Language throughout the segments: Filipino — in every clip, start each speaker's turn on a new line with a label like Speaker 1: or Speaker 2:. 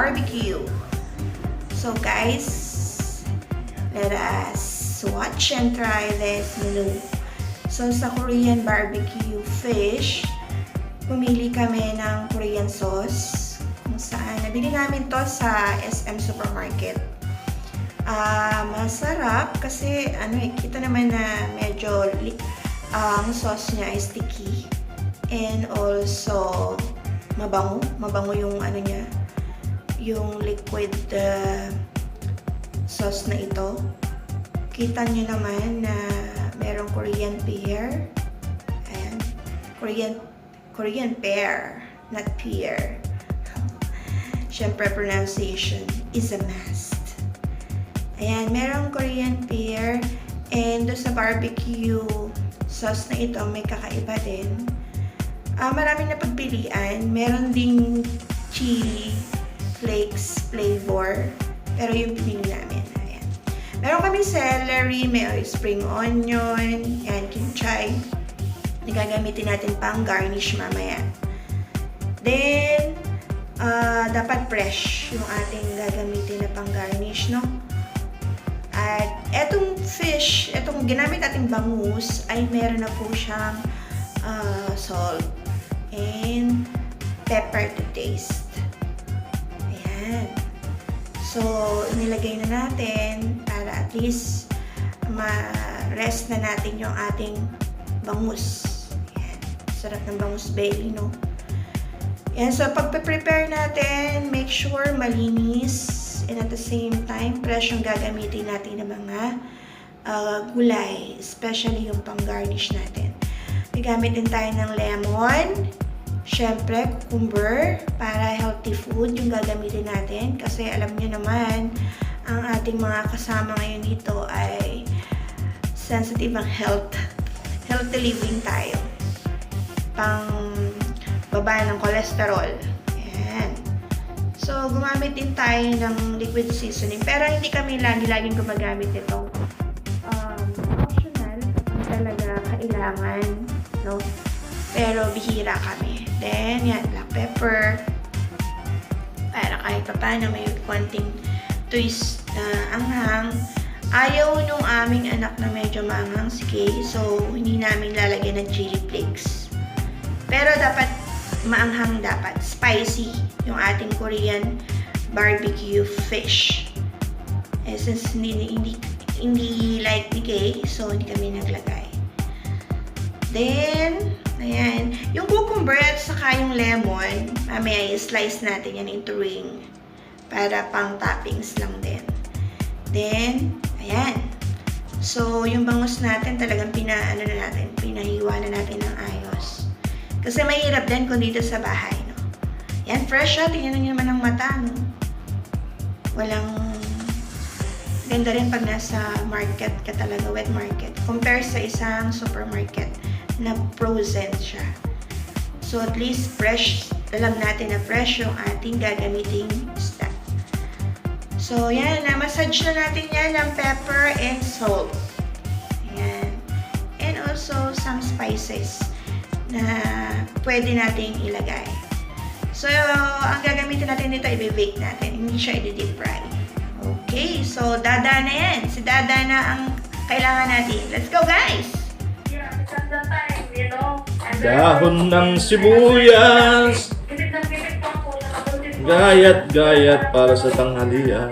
Speaker 1: barbecue. So guys, let us watch and try this menu. So sa Korean barbecue fish, pumili kami ng Korean sauce kung saan nabili namin to sa SM Supermarket. Masarap kasi kita naman na medyo ang sauce niya is sticky and also mabango yung niya, yung liquid sauce na ito. Kita niyo naman na merong Korean pear. Ayan, Korean pear, not pear. Siyempre, pronunciation is a must. Ayan, merong Korean pear. And doon sa barbecue sauce na ito, may kakaiba din. Maraming napagpilian. Meron ding chili flakes flavor. Pero yung pinili namin. Ayan. Meron kami celery, may spring onion, and kimchi. Gagamitin natin pang garnish mamaya. Then, dapat fresh yung ating gagamitin na pang garnish, no? At etong fish, etong ginamit nating bangus, ay meron na po siyang salt and pepper to taste. Ayan. So, inilagay na natin para at least ma-rest na natin yung ating bangus. Ayan. Sarap ng bangus belly, no? Ayan. So, pag-prepare natin, make sure malinis and at the same time, fresh yung gagamitin natin ng mga gulay, especially yung pang-garnish natin. Gagamit din tayo ng lemon, syempre, cucumber, para healthy food yung gagamitin natin. Kasi alam nyo naman, ang ating mga kasama ngayon dito ay sensitive ang health. Healthy living tayo. Pang baba ng cholesterol. Ayan. So, gumamit din tayo ng liquid seasoning. Pero hindi kami laging gumagamit nito. Optional, talaga kailangan, no? Pero bihira kami. Then, yan, black pepper. Para kahit pa paano may konting twist na anghang. Ayaw nung aming anak na medyo maanghang si Kay. So, hindi namin lalagyan ng chili flakes. Pero dapat maanghang dapat. Spicy yung ating Korean barbecue fish. Eh, since hindi like ni Kay, so hindi kami naglagay. Then, ayan. Yung cucumber at saka yung lemon, mamaya i-slice natin yan into ring para pang toppings lang din. Then, ayan. So, yung bangus natin talagang pinahiwa na natin ng ayos. Kasi mahirap din kung dito sa bahay, no? Yan, fresh siya. Tingnan nyo naman ang mata, no? Walang ganda rin pag nasa market ka talaga, wet market. Compare sa isang supermarket na frozen siya. So, at least fresh. Alam natin na fresh yung ating gagamiting stock. So, yan. Na-massage na natin yan ng pepper and salt. Ayan. And also, some spices na pwede nating ilagay. So, ang gagamitin natin dito, i-bake natin. Hindi siya i-deep fry. Okay. So, dada na yan. Si dada na ang kailangan natin. Let's go, guys!
Speaker 2: Dahon ng sibuyas, gayat-gayat para sa tanghalian.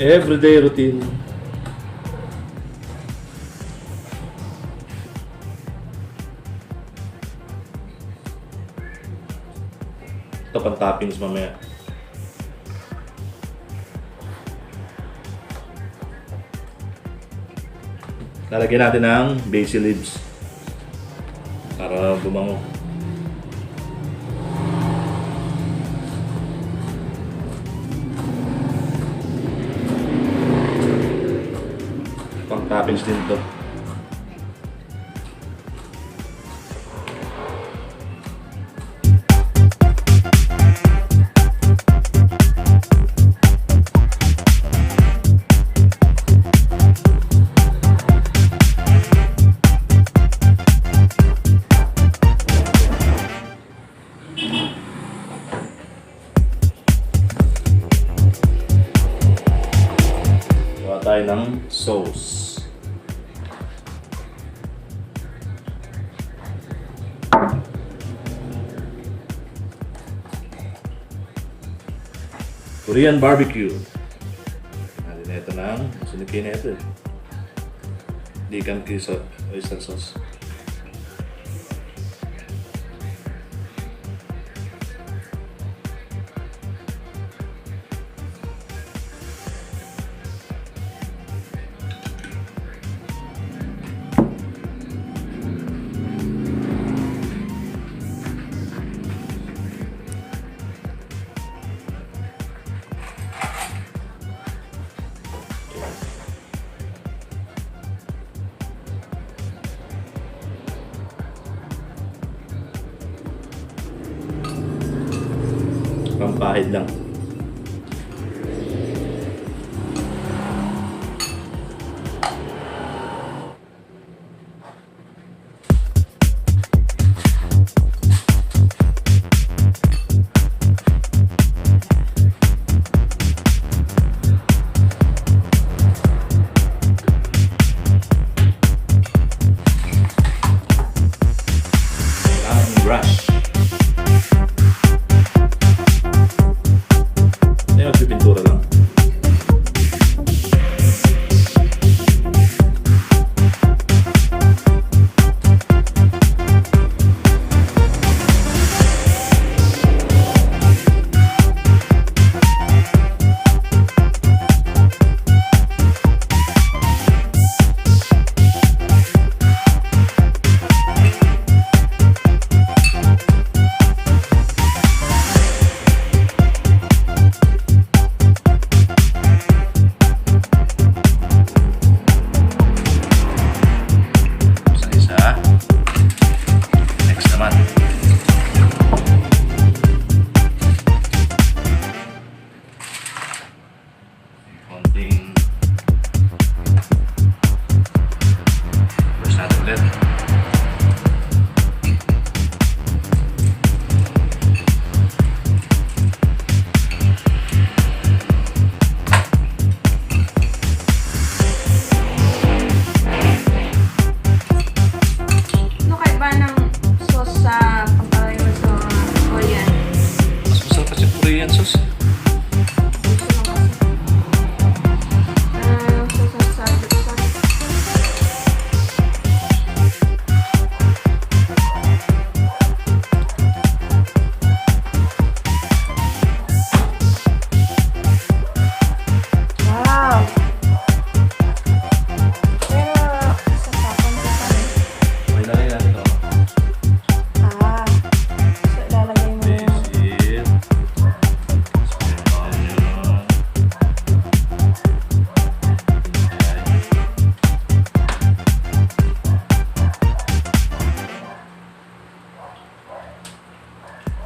Speaker 2: Everyday routine. Ito pang toppings mamaya. Lalagyan natin ng basil leaves para bumango. Pang toppings din to. tayo ng sauce. Korean barbecue. Natin na ito ng sinikin na ito. Ikan oyster sauce. Pampahid lang. Brush. Pintura lang.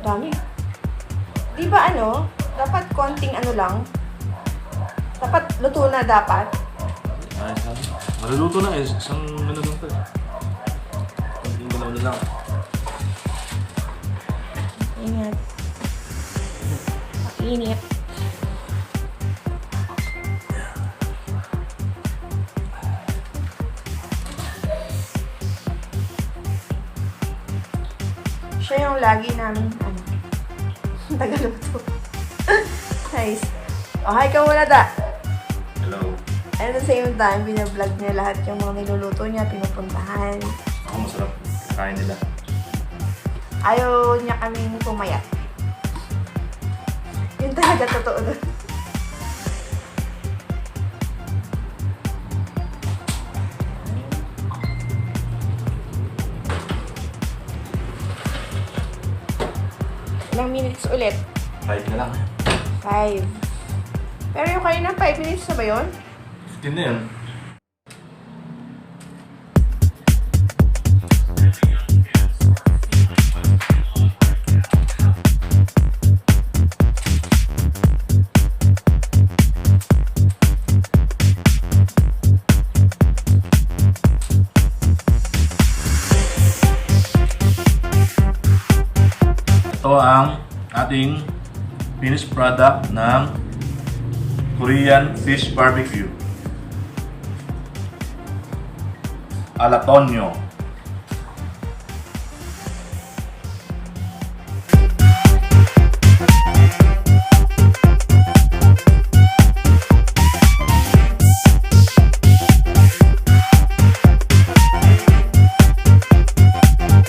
Speaker 1: Dami. Di ba dapat konting lang? Dapat luto na dapat?
Speaker 2: Ay, maluluto na isang lang to. Konting galaw na lang.
Speaker 1: Ingat. Init. Siya yung lagi namin, tagaluto. Nice. Oh, hi ka muna, Da.
Speaker 2: Hello.
Speaker 1: And at the same time, binablog niya lahat yung mga niluluto niya, pinupuntahan.
Speaker 2: Ako masarap kain nila.
Speaker 1: Ayaw niya kaming pumayat. Yun talaga totoo doon. Ilang minutes ulit?
Speaker 2: 5 na lang.
Speaker 1: 5. Pero yung kanina 5 minutes na ba yun?
Speaker 2: 15 na yun. Ito ang ating finished product ng Korean fish barbecue.
Speaker 3: alla Tonyo.